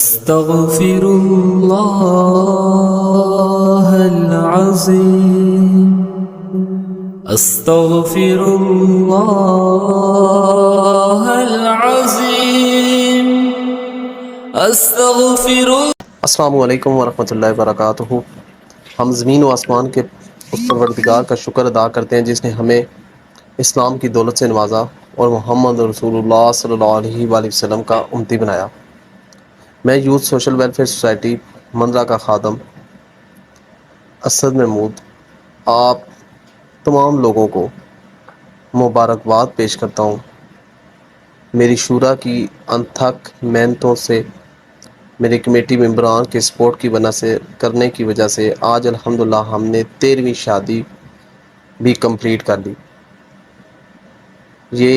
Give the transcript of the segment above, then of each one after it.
استغفر الله العظيم. استغفر الله العظيم. استغفر. السلام علیکم ورحمۃ اللہ وبرکاتہ. ہم زمین و آسمان کے اس پروردگار کا شکر ادا کرتے ہیں جس نے ہمیں اسلام کی دولت سے نوازا اور محمد رسول اللہ صلی اللہ علیہ وآلہ وسلم کا امتی بنایا. میں youth social welfare society Mandra کا خادم اسد محمود آپ تمام لوگوں کو مبارکباد پیش کرتا ہوں. میری شورا کی انتھک محنتوں سے، میرے کمیٹی ممبران کے سپورٹ کی کرنے کی وجہ سے آج الحمدللہ ہم نے 13ویں شادی بھی کمپلیٹ کر لی. یہ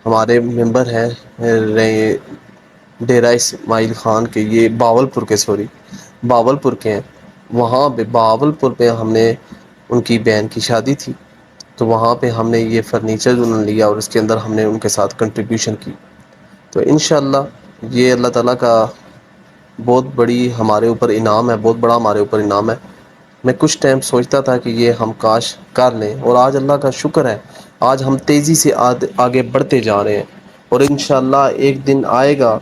ہمارے ممبر ہیں ڈیرہ اسماعیل خان کے، یہ باولپور کے ہیں. وہاں پہ باولپور پہ ہم نے ان کی بہن کی شادی تھی، تو وہاں پہ ہم نے یہ فرنیچر انہوں نے لیا اور اس کے اندر ہم نے ان کے ساتھ کنٹریبیوشن کی. تو انشاءاللہ یہ اللہ تعالیٰ کا بہت بڑی ہمارے اوپر انعام ہے، بہت بڑا ہمارے اوپر انعام ہے. میں کچھ ٹائم سوچتا تھا کہ یہ ہم کاش کر لیں، اور آج اللہ کا شکر ہے آج ہم تیزی سے آگے بڑھتے جا رہے ہیں. اور انشاءاللہ ایک دن آئے گا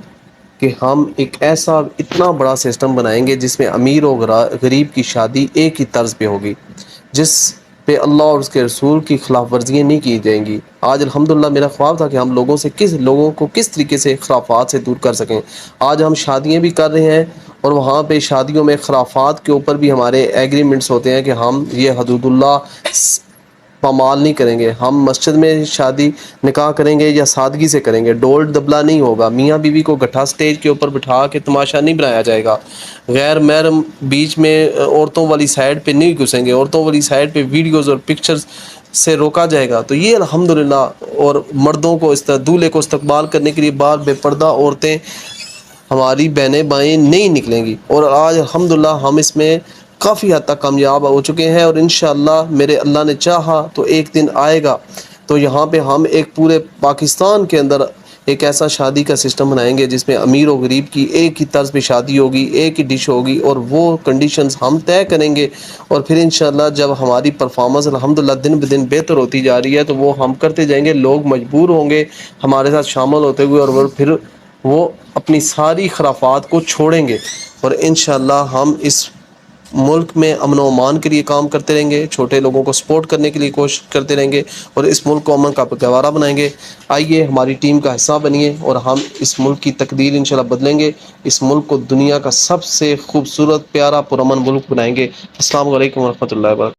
کہ ہم ایک ایسا اتنا بڑا سسٹم بنائیں گے جس میں امیر و غریب کی شادی ایک ہی طرز پہ ہوگی، جس پہ اللہ اور اس کے رسول کی خلاف ورزیاں نہیں کی جائیں گی. آج الحمدللہ میرا خواب تھا کہ ہم لوگوں کو کس طریقے سے خرافات سے دور کر سکیں. آج ہم شادیاں بھی کر رہے ہیں اور وہاں پہ شادیوں میں خرافات کے اوپر بھی ہمارے ایگریمنٹس ہوتے ہیں کہ ہم یہ حدود اللہ پامال نہیں کریں گے. ہم مسجد میں شادی نکاح کریں گے یا سادگی سے کریں گے، ڈول دبلا نہیں ہوگا، میاں بیوی کو گٹھا سٹیج کے اوپر بٹھا کے تماشا نہیں بنایا جائے گا، غیر محرم بیچ میں عورتوں والی سائڈ پہ نہیں گھسیں گے، عورتوں والی سائڈ پہ ویڈیوز اور پکچرز سے روکا جائے گا. تو یہ الحمدللہ، اور مردوں کو دولہے کو استقبال کرنے کے لیے باہر بے پردہ عورتیں ہماری بہنیں بائیں نہیں نکلیں گی. اور آج الحمدللہ ہم اس میں کافی حد تک کامیاب ہو چکے ہیں، اور انشاءاللہ میرے اللہ نے چاہا تو ایک دن آئے گا تو یہاں پہ ہم ایک پورے پاکستان کے اندر ایک ایسا شادی کا سسٹم بنائیں گے جس میں امیر و غریب کی ایک ہی طرز پہ شادی ہوگی، ایک ہی ڈش ہوگی، اور وہ کنڈیشنز ہم طے کریں گے. اور پھر انشاءاللہ جب ہماری پرفارمنس الحمدللہ دن بدن بہتر ہوتی جا رہی ہے تو وہ ہم کرتے جائیں گے. لوگ مجبور ہوں گے ہمارے ساتھ شامل ہوتے ہوئے، اور پھر وہ اپنی ساری خرافات کو چھوڑیں گے. اور انشاءاللہ ہم اس ملک میں امن و امان کے لیے کام کرتے رہیں گے، چھوٹے لوگوں کو سپورٹ کرنے کے لیے کوشش کرتے رہیں گے، اور اس ملک کو امن کا گہوارہ بنائیں گے. آئیے ہماری ٹیم کا حصہ بنیے اور ہم اس ملک کی تقدیر انشاءاللہ بدلیں گے. اس ملک کو دنیا کا سب سے خوبصورت، پیارا، پرامن ملک بنائیں گے. السلام علیکم ورحمۃ اللہ وبرکاتہ.